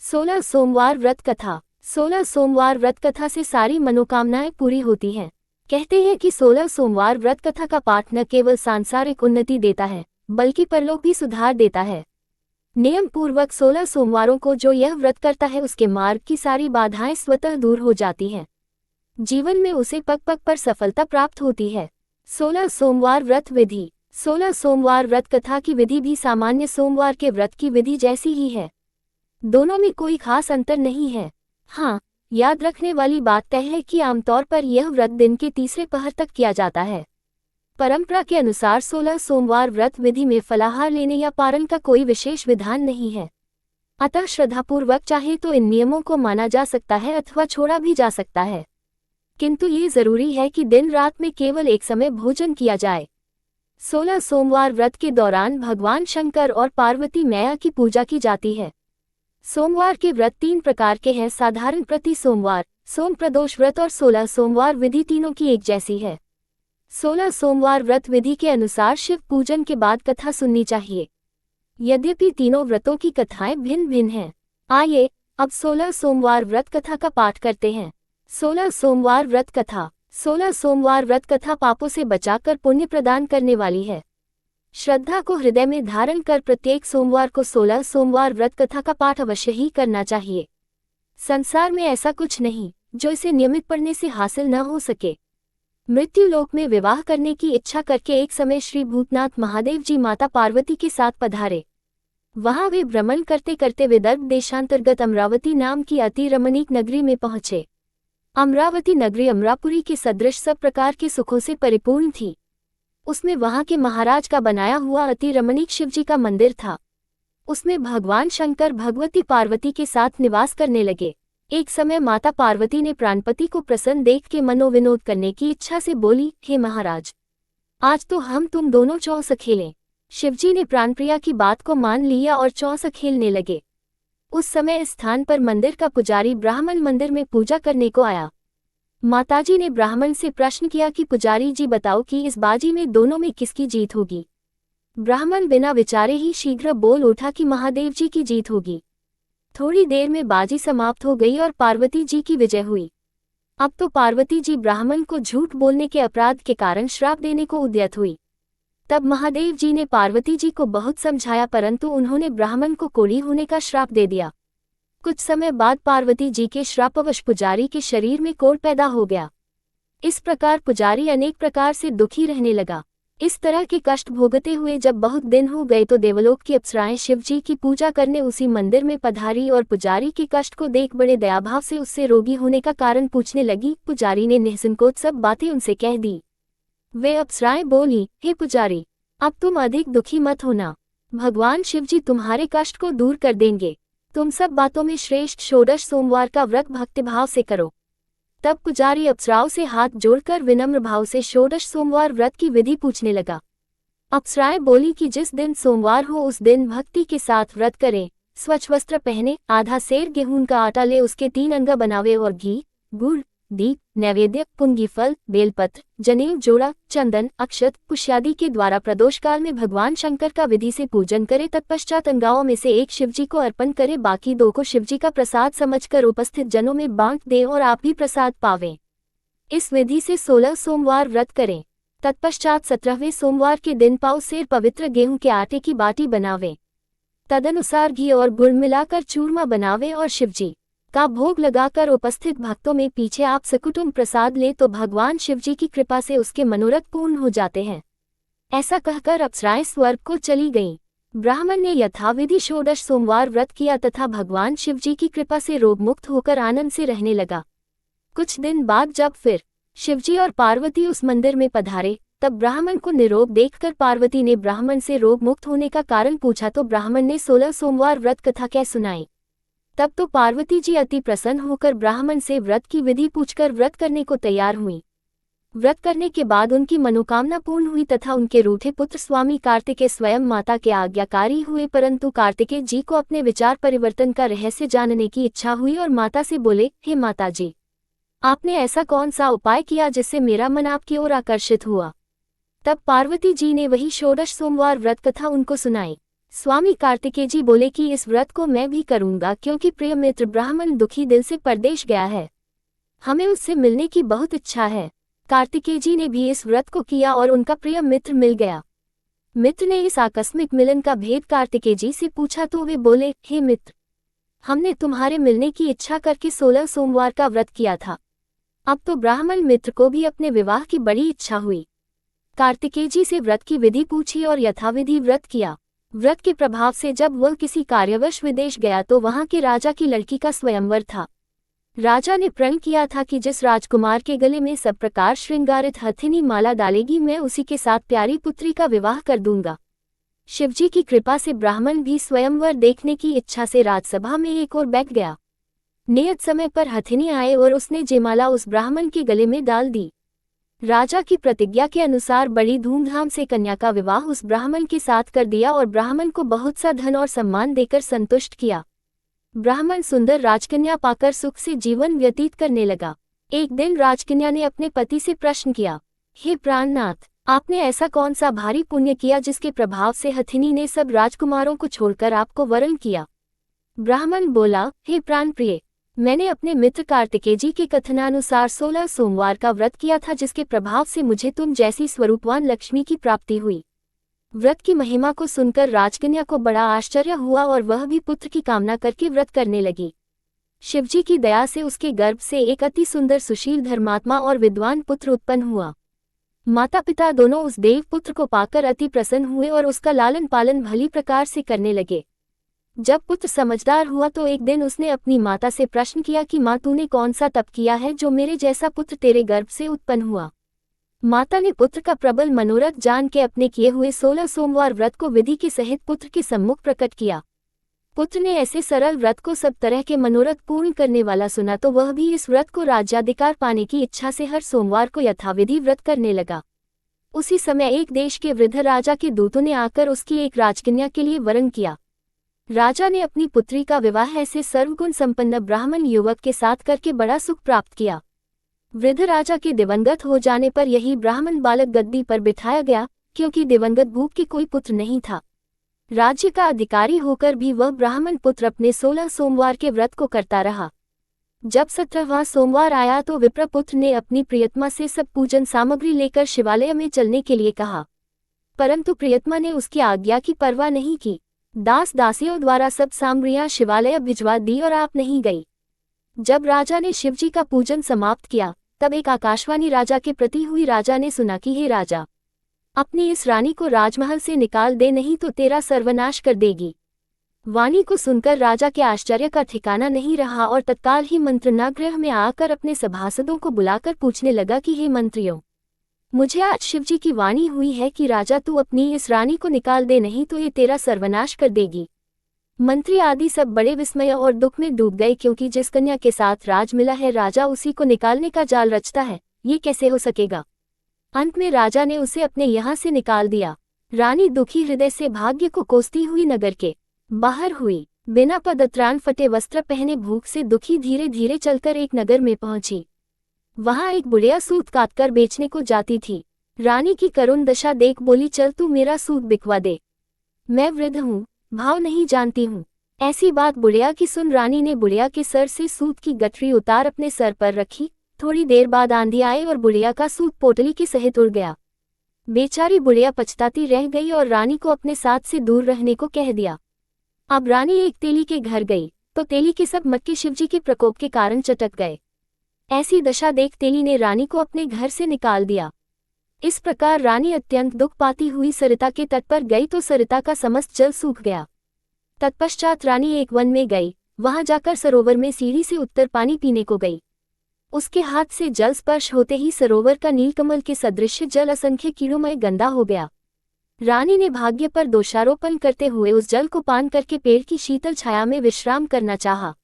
16 सोमवार व्रत कथा। 16 सोमवार व्रत कथा से सारी मनोकामनाएं पूरी होती हैं। कहते हैं कि 16 सोमवार व्रत कथा का पाठ न केवल सांसारिक उन्नति देता है बल्कि परलोक भी सुधार देता है। नियम पूर्वक 16 सोमवारों को जो यह व्रत करता है उसके मार्ग की सारी बाधाएं स्वतः दूर हो जाती हैं। जीवन में उसे पग पग पर सफलता प्राप्त होती है। 16 सोमवार व्रत विधि। 16 सोमवार व्रत कथा की विधि भी सामान्य सोमवार के व्रत की विधि जैसी ही है। दोनों में कोई खास अंतर नहीं है। हाँ, याद रखने वाली बात तय है कि आमतौर पर यह व्रत दिन के तीसरे पहर तक किया जाता है। परंपरा के अनुसार 16 सोमवार व्रत विधि में फलाहार लेने या पारण का कोई विशेष विधान नहीं है। अतः श्रद्धापूर्वक चाहे तो इन नियमों को माना जा सकता है अथवा छोड़ा भी जा सकता है, किंतु ये जरूरी है कि दिन रात में केवल एक समय भोजन किया जाए। 16 सोमवार व्रत के दौरान भगवान शंकर और पार्वती मैया की पूजा की जाती है। सोमवार के व्रत 3 प्रकार के हैं: साधारण प्रति सोमवार, सोम प्रदोष व्रत और 16 सोमवार विधि तीनों की एक जैसी है। 16 सोमवार व्रत विधि के अनुसार शिव पूजन के बाद कथा सुननी चाहिए। यद्यपि तीनों व्रतों की कथाएं भिन्न भिन्न हैं। आइए अब 16 सोमवार व्रत कथा का पाठ करते हैं। 16 सोमवार व्रत कथा। 16 सोमवार व्रत कथा पापों से बचाकर पुण्य प्रदान करने वाली है। श्रद्धा को हृदय में धारण कर प्रत्येक सोमवार को 16 सोमवार व्रत कथा का पाठ अवश्य ही करना चाहिए। संसार में ऐसा कुछ नहीं जो इसे नियमित पढ़ने से हासिल न हो सके। मृत्यु लोक में विवाह करने की इच्छा करके एक समय श्री भूतनाथ महादेव जी माता पार्वती के साथ पधारे। वहां वे भ्रमण करते करते विदर्भ देशांतर्गत अमरावती नाम की अति रमणीक नगरी में पहुंचे। अमरावती नगरी अमरापुरी के सदृश सब प्रकार के सुखों से परिपूर्ण थी। उसमें वहां के महाराज का बनाया हुआ अति रमणीक शिवजी का मंदिर था। उसमें भगवान शंकर भगवती पार्वती के साथ निवास करने लगे। एक समय माता पार्वती ने प्राणपति को प्रसन्न देख के मनोविनोद करने की इच्छा से बोली, हे महाराज, आज तो हम तुम दोनों चौस खेलें। शिवजी ने प्राणप्रिया की बात को मान लिया और चौस खेलने लगे। उस समय इस स्थान पर मंदिर का पुजारी ब्राह्मण मंदिर में पूजा करने को आया। माताजी ने ब्राह्मण से प्रश्न किया कि पुजारी जी बताओ कि इस बाजी में दोनों में किसकी जीत होगी। ब्राह्मण बिना विचारे ही शीघ्र बोल उठा कि महादेव जी की जीत होगी। थोड़ी देर में बाजी समाप्त हो गई और पार्वती जी की विजय हुई। अब तो पार्वती जी ब्राह्मण को झूठ बोलने के अपराध के कारण श्राप देने को उद्यत हुई। तब महादेव जी ने पार्वती जी को बहुत समझाया, परंतु उन्होंने ब्राह्मण को कोढ़ी होने का श्राप दे दिया। कुछ समय बाद पार्वती जी के श्रापवश पुजारी के शरीर में कोढ़ पैदा हो गया। इस प्रकार पुजारी अनेक प्रकार से दुखी रहने लगा। इस तरह के कष्ट भोगते हुए जब बहुत दिन हो गए तो देवलोक की अप्सराएं शिवजी की पूजा करने उसी मंदिर में पधारी और पुजारी के कष्ट को देख बड़े दयाभाव से उससे रोगी होने का कारण पूछने लगी। पुजारी ने निःसंकोच सब बातें उनसे कह दी। वे अप्सराएं बोली, हे पुजारी, अब तुम अधिक दुखी मत होना, भगवान शिवजी तुम्हारे कष्ट को दूर कर देंगे। तुम सब बातों में श्रेष्ठ षोडश सोमवार का व्रत भक्तिभाव से करो। तब पुजारी अप्सराओं से हाथ जोड़कर विनम्र भाव से षोडश सोमवार व्रत की विधि पूछने लगा। अप्सराएं बोली कि जिस दिन सोमवार हो उस दिन भक्ति के साथ व्रत करें, स्वच्छ वस्त्र पहने, आधा सेर गेहूं का आटा ले, उसके 3 अंगा बनावे और घी, गुड़, दीप, नैवेद्य, पुंगी फल, बेलपत्र, जनेऊ, जोड़ा, चंदन, अक्षत, पुष्यादि के द्वारा प्रदोष काल में भगवान शंकर का विधि से पूजन करे। तत्पश्चात अंगाओं में से एक शिवजी को अर्पण करे, बाकी 2 को शिवजी का प्रसाद समझकर उपस्थित जनों में बांट दे और आप भी प्रसाद पावें। इस विधि से 16 सोमवार व्रत करें। तत्पश्चात 17वें सोमवार के दिन पाव सेर पवित्र गेहूं के आटे की बाटी बनावें। तदनुसार घी और गुड़ मिलाकर चूरमा बनावें और शिवजी का भोग लगाकर उपस्थित भक्तों में पीछे आप सकुटुंब प्रसाद ले तो भगवान शिवजी की कृपा से उसके मनोरथ पूर्ण हो जाते हैं। ऐसा कहकर अप्सराएं स्वर्ग को चली गईं। ब्राह्मण ने यथाविधि षोडश सोमवार व्रत किया तथा भगवान शिवजी की कृपा से रोग मुक्त होकर आनंद से रहने लगा। कुछ दिन बाद जब फिर शिवजी और पार्वती उस मंदिर में पधारे तब ब्राह्मण को निरोग देखकर पार्वती ने ब्राह्मण से रोग मुक्त होने का कारण पूछा तो ब्राह्मण ने 16 सोमवार व्रत कथा कह सुनाई। तब तो पार्वती जी अति प्रसन्न होकर ब्राह्मण से व्रत की विधि पूछकर व्रत करने को तैयार हुई। व्रत करने के बाद उनकी मनोकामना पूर्ण हुई तथा उनके रूठे पुत्र स्वामी कार्तिकेय स्वयं माता के आज्ञाकारी हुए, परंतु कार्तिकेय जी को अपने विचार परिवर्तन का रहस्य जानने की इच्छा हुई और माता से बोले, हे माता जी, आपने ऐसा कौन सा उपाय किया जिससे मेरा मन आपकी ओर आकर्षित हुआ। तब पार्वती जी ने वही षोडश सोमवार व्रत कथा उनको सुनाई। स्वामी कार्तिकेय जी बोले कि इस व्रत को मैं भी करूंगा क्योंकि प्रिय मित्र ब्राह्मण दुखी दिल से परदेश गया है, हमें उससे मिलने की बहुत इच्छा है। कार्तिकेय जी ने भी इस व्रत को किया और उनका प्रिय मित्र मिल गया। मित्र ने इस आकस्मिक मिलन का भेद कार्तिकेय जी से पूछा तो वे बोले, हे मित्र, हमने तुम्हारे मिलने की इच्छा करके 16 सोमवार का व्रत किया था। अब तो ब्राह्मण मित्र को भी अपने विवाह की बड़ी इच्छा हुई। कार्तिकेय जी से व्रत की विधि पूछी और यथाविधि व्रत किया। व्रत के प्रभाव से जब वह किसी कार्यवश विदेश गया तो वहां के राजा की लड़की का स्वयंवर था। राजा ने प्रण किया था कि जिस राजकुमार के गले में सब प्रकार श्रृंगारित हथिनी माला डालेगी मैं उसी के साथ प्यारी पुत्री का विवाह कर दूंगा। शिवजी की कृपा से ब्राह्मण भी स्वयंवर देखने की इच्छा से राजसभा में एक ओर बैठ गया। नियत समय पर हथिनी आए और उसने जयमाला उस ब्राह्मण के गले में डाल दी। राजा की प्रतिज्ञा के अनुसार बड़ी धूमधाम से कन्या का विवाह उस ब्राह्मण के साथ कर दिया और ब्राह्मण को बहुत सा धन और सम्मान देकर संतुष्ट किया। ब्राह्मण सुंदर राजकन्या पाकर सुख से जीवन व्यतीत करने लगा। एक दिन राजकन्या ने अपने पति से प्रश्न किया, हे प्राणनाथ, आपने ऐसा कौन सा भारी पुण्य किया जिसके प्रभाव से हथिनी ने सब राजकुमारों को छोड़कर आपको वरण किया? ब्राह्मण बोला, हे प्राण प्रिय, मैंने अपने मित्र कार्तिकेय जी के कथनानुसार 16 सोमवार का व्रत किया था जिसके प्रभाव से मुझे तुम जैसी स्वरूपवान लक्ष्मी की प्राप्ति हुई। व्रत की महिमा को सुनकर राजकन्या को बड़ा आश्चर्य हुआ और वह भी पुत्र की कामना करके व्रत करने लगी। शिवजी की दया से उसके गर्भ से एक अति सुंदर सुशील धर्मात्मा और विद्वान पुत्र उत्पन्न हुआ। माता पिता दोनों उस देव पुत्र को पाकर अति प्रसन्न हुए और उसका लालन पालन भली प्रकार से करने लगे। जब पुत्र समझदार हुआ तो एक दिन उसने अपनी माता से प्रश्न किया कि माँ, तूने कौन सा तप किया है जो मेरे जैसा पुत्र तेरे गर्भ से उत्पन्न हुआ? माता ने पुत्र का प्रबल मनोरथ जान के अपने किए हुए 16 सोमवार व्रत को विधि के सहित पुत्र के सम्मुख प्रकट किया। पुत्र ने ऐसे सरल व्रत को सब तरह के मनोरथ पूर्ण करने वाला सुना तो वह भी इस व्रत को राज्याधिकार पाने की इच्छा से हर सोमवार को यथाविधि व्रत करने लगा। उसी समय एक देश के वृद्ध राजा के दूतों ने आकर उसकी एक राजकन्या के लिए वरण किया। राजा ने अपनी पुत्री का विवाह ऐसे सर्वगुण संपन्न ब्राह्मण युवक के साथ करके बड़ा सुख प्राप्त किया। वृद्ध राजा के दिवंगत हो जाने पर यही ब्राह्मण बालक गद्दी पर बिठाया गया, क्योंकि दिवंगत भूप के कोई पुत्र नहीं था। राज्य का अधिकारी होकर भी वह ब्राह्मण पुत्र अपने 16 सोमवार के व्रत को करता रहा। जब 17वां सोमवार आया तो विप्रपुत्र ने अपनी प्रियतमा से सब पूजन सामग्री लेकर शिवालय में चलने के लिए कहा, परंतु प्रियतमा ने उसकी आज्ञा की परवाह नहीं की। दास दासियों द्वारा सब सामग्रियां शिवालय भिजवा दी और आप नहीं गई। जब राजा ने शिवजी का पूजन समाप्त किया तब एक आकाशवाणी राजा के प्रति हुई। राजा ने सुना कि हे राजा, अपनी इस रानी को राजमहल से निकाल दे, नहीं तो तेरा सर्वनाश कर देगी। वाणी को सुनकर राजा के आश्चर्य का ठिकाना नहीं रहा और तत्काल ही मंत्रणागृह में आकर अपने सभासदों को बुलाकर पूछने लगा कि हे मंत्रियों, मुझे आज शिवजी की वाणी हुई है कि राजा तू अपनी इस रानी को निकाल दे, नहीं तो ये तेरा सर्वनाश कर देगी। मंत्री आदि सब बड़े विस्मय और दुख में डूब गए, क्योंकि जिस कन्या के साथ राज मिला है राजा उसी को निकालने का जाल रचता है, ये कैसे हो सकेगा। अंत में राजा ने उसे अपने यहाँ से निकाल दिया। रानी दुखी हृदय से भाग्य को कोसती हुई नगर के बाहर हुई। बिना पदत्राण फटे वस्त्र पहने भूख से दुखी धीरे धीरे चलकर एक नगर में पहुंची। वहां एक बुढ़िया सूत काटकर बेचने को जाती थी। रानी की करुण दशा देख बोली, चल तू मेरा सूत बिकवा दे, मैं वृद्ध हूँ, भाव नहीं जानती हूँ। ऐसी बात बुढ़िया की सुन रानी ने बुढ़िया के सर से सूत की गठरी उतार अपने सर पर रखी। थोड़ी देर बाद आंधी आए और बुढ़िया का सूत पोटली के सहित उड़ गया। बेचारी बुढ़िया पछताती रह गई और रानी को अपने साथ से दूर रहने को कह दिया। अब रानी एक तेली के घर गई तो तेली के सब मटके शिवजी के प्रकोप के कारण चटक गए। ऐसी दशा देख तेली ने रानी को अपने घर से निकाल दिया। इस प्रकार रानी अत्यंत दुख पाती हुई सरिता के तट पर गई तो सरिता का समस्त जल सूख गया। तत्पश्चात रानी एक वन में गई। वहां जाकर सरोवर में सीढ़ी से उत्तर पानी पीने को गई। उसके हाथ से जल स्पर्श होते ही सरोवर का नीलकमल के सदृश जल असंख्य कीड़ोमय गंदा हो गया। रानी ने भाग्य पर दोषारोपण करते हुए उस जल को पान करके पेड़ की शीतल छाया में विश्राम करना चाहा।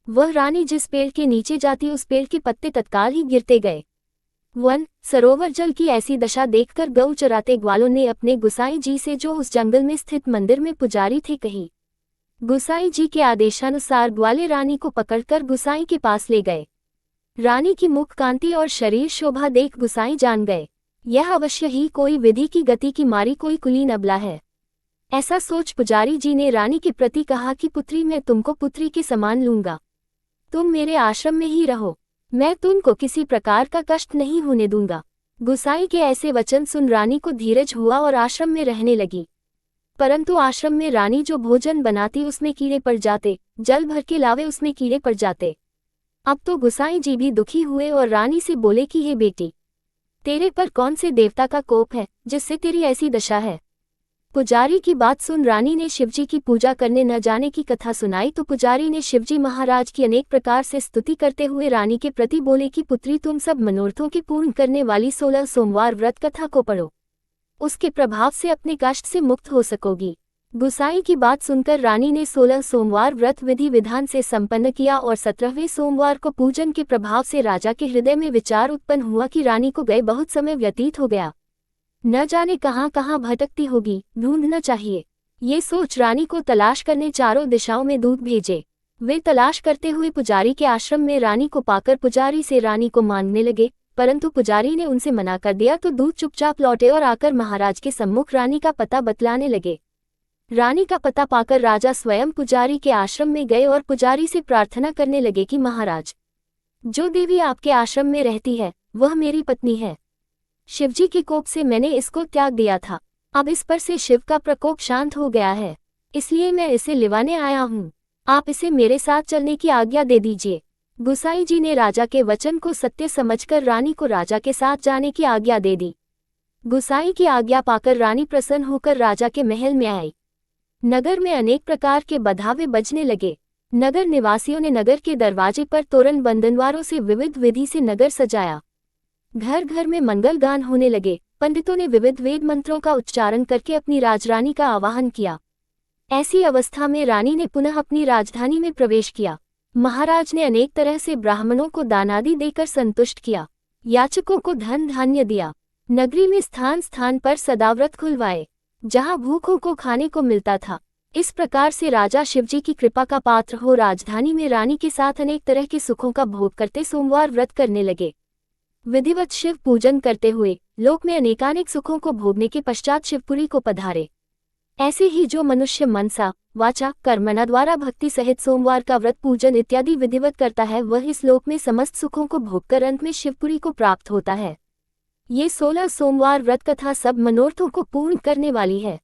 वह रानी जिस पेड़ के नीचे जाती उस पेड़ के पत्ते तत्काल ही गिरते गए। वन सरोवर जल की ऐसी दशा देखकर गऊ चराते ग्वालों ने अपने गुसाई जी से, जो उस जंगल में स्थित मंदिर में पुजारी थे, कही। गुसाई जी के आदेशानुसार ग्वाले रानी को पकड़कर गुसाई के पास ले गए। रानी की मुख कांति और शरीर शोभा देख गुसाई जान गए, यह अवश्य ही कोई विधि की गति की मारी कोई कुलीन अबला है। ऐसा सोच पुजारी जी ने रानी के प्रति कहा कि पुत्री, मैं तुमको पुत्री के समान लूंगा। तुम मेरे आश्रम में ही रहो, मैं तुमको किसी प्रकार का कष्ट नहीं होने दूंगा। गुसाई के ऐसे वचन सुन रानी को धीरज हुआ और आश्रम में रहने लगी। परंतु आश्रम में रानी जो भोजन बनाती उसमें कीड़े पड़ जाते, जल भर के लावे उसमें कीड़े पड़ जाते। अब तो गुसाई जी भी दुखी हुए और रानी से बोले कि हे बेटी, तेरे पर कौन से देवता का कोप है जिससे तेरी ऐसी दशा है। पुजारी की बात सुन रानी ने शिवजी की पूजा करने न जाने की कथा सुनाई तो पुजारी ने शिवजी महाराज की अनेक प्रकार से स्तुति करते हुए रानी के प्रति बोले कि पुत्री, तुम सब मनोरथों के पूर्ण करने वाली 16 सोमवार व्रत कथा को पढ़ो, उसके प्रभाव से अपने कष्ट से मुक्त हो सकोगी। गुसाई की बात सुनकर रानी ने 16 सोमवार व्रत विधि विधान से संपन्न किया और 17वें सोमवार को पूजन के प्रभाव से राजा के हृदय में विचार उत्पन्न हुआ कि रानी को गए बहुत समय व्यतीत हो गया, न जाने कहाँ कहाँ भटकती होगी, ढूंढना चाहिए। ये सोच रानी को तलाश करने चारों दिशाओं में दूत भेजे। वे तलाश करते हुए पुजारी के आश्रम में रानी को पाकर पुजारी से रानी को मांगने लगे, परंतु पुजारी ने उनसे मना कर दिया तो दूत चुपचाप लौटे और आकर महाराज के सम्मुख रानी का पता बतलाने लगे। रानी का पता पाकर राजा स्वयं पुजारी के आश्रम में गए और पुजारी से प्रार्थना करने लगे कि महाराज, जो देवी आपके आश्रम में रहती है वह मेरी पत्नी है। शिवजी के कोप से मैंने इसको त्याग दिया था, अब इस पर से शिव का प्रकोप शांत हो गया है, इसलिए मैं इसे लिवाने आया हूँ। आप इसे मेरे साथ चलने की आज्ञा दे दीजिए। गुसाई जी ने राजा के वचन को सत्य समझकर रानी को राजा के साथ जाने की आज्ञा दे दी। गुसाई की आज्ञा पाकर रानी प्रसन्न होकर राजा के महल में आई। नगर में अनेक प्रकार के बधावे बजने लगे। नगर निवासियों ने नगर के दरवाजे पर तोरण बंधनवारों से विविध विधि से नगर सजाया। घर घर में मंगल गान होने लगे। पंडितों ने विविध वेद मंत्रों का उच्चारण करके अपनी राजरानी का आवाहन किया। ऐसी अवस्था में रानी ने पुनः अपनी राजधानी में प्रवेश किया। महाराज ने अनेक तरह से ब्राह्मणों को दानादि देकर संतुष्ट किया, याचकों को धन धान्य दिया। नगरी में स्थान स्थान पर सदाव्रत खुलवाए, जहां भूखों को खाने को मिलता था। इस प्रकार से राजा शिवजी की कृपा का पात्र हो राजधानी में रानी के साथ अनेक तरह के सुखों का भोग करते सोमवार व्रत करने लगे। विधिवत शिव पूजन करते हुए लोक में अनेकानेक सुखों को भोगने के पश्चात शिवपुरी को पधारे। ऐसे ही जो मनुष्य मनसा वाचा कर्मणा द्वारा भक्ति सहित सोमवार का व्रत पूजन इत्यादि विधिवत करता है वह इस लोक में समस्त सुखों को भोगकर अंत में शिवपुरी को प्राप्त होता है। ये 16 सोमवार व्रत कथा सब मनोरथों को पूर्ण करने वाली है।